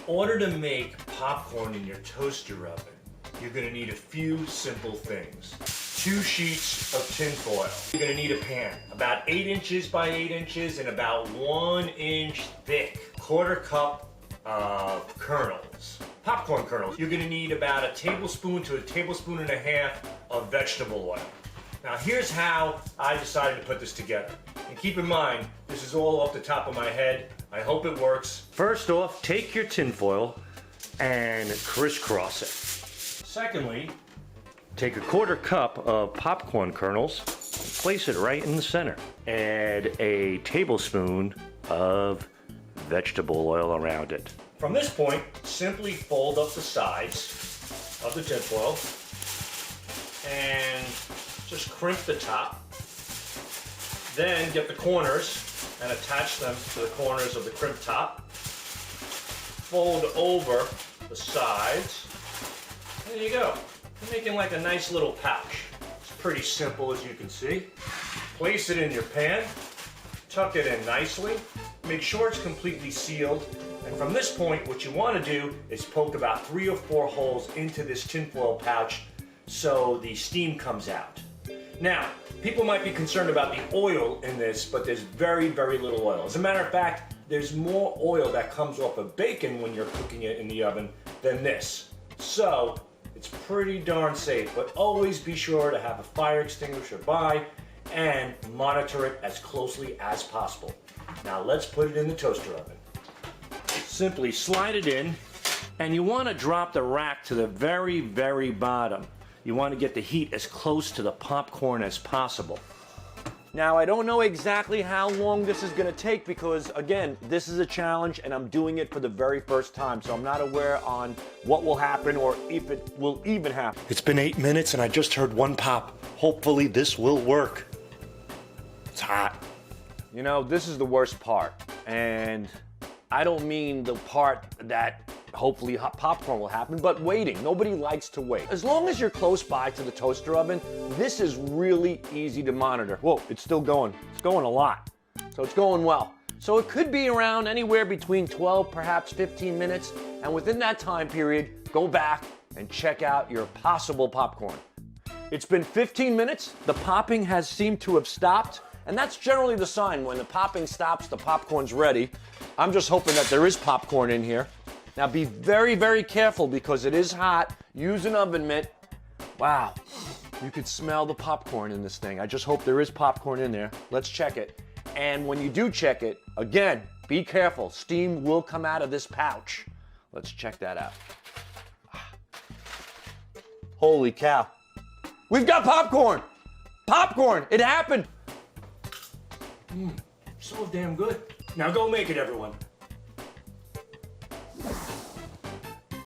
order to make popcorn in your toaster oven, you're gonna need a few simple things. 2 sheets of tin foil. You're gonna need a pan, about 8 inches by 8 inches and about 1 inch thick. 1/4 cup of kernels, popcorn kernels. You're gonna need about a tablespoon to a tablespoon and a half of vegetable oil. Now here's how I decided to put this together. And keep in mind, this is all off the top of my head. I hope it works. First off, take your tin foil and crisscross it. Secondly, take a 1/4 cup of popcorn kernels, place it right in the center. Add a tablespoon of vegetable oil around it. From this point, simply fold up the sides of the tin foil and just crimp the top. Then get the corners and attach them to the corners of the crimp top. Fold over the sides. There you go. You're making like a nice little pouch. It's pretty simple, as you can see. Place it in your pan. Tuck it in nicely. Make sure it's completely sealed. And from this point, what you want to do is poke about 3 or 4 holes into this tinfoil pouch so the steam comes out. Now, people might be concerned about the oil in this, but there's very, very little oil. As a matter of fact, there's more oil that comes off of bacon when you're cooking it in the oven than this. So, it's pretty darn safe, but always be sure to have a fire extinguisher by and monitor it as closely as possible. Now let's put it in the toaster oven. Simply slide it in, and you want to drop the rack to the very, very bottom. You want to get the heat as close to the popcorn as possible. Now, I don't know exactly how long this is going to take because, again, this is a challenge and I'm doing it for the very first time, so I'm not aware on what will happen or if it will even happen. It's been 8 minutes and I just heard 1 pop. Hopefully this will work. It's hot. You know, this is the worst part, and I don't mean the part that hopefully hot popcorn will happen, but waiting. Nobody likes to wait. As long as you're close by to the toaster oven, this is really easy to monitor. Whoa, it's still going. It's going a lot. So it's going well. So it could be around anywhere between 12, perhaps 15 minutes. And within that time period, go back and check out your possible popcorn. It's been 15 minutes. The popping has seemed to have stopped. And that's generally the sign. When the popping stops, the popcorn's ready. I'm just hoping that there is popcorn in here. Now be very, very careful because it is hot. Use an oven mitt. Wow, you could smell the popcorn in this thing. I just hope there is popcorn in there. Let's check it. And when you do check it, again, be careful. Steam will come out of this pouch. Let's check that out. Holy cow. We've got popcorn! Popcorn! It happened! So damn good. Now go make it, everyone.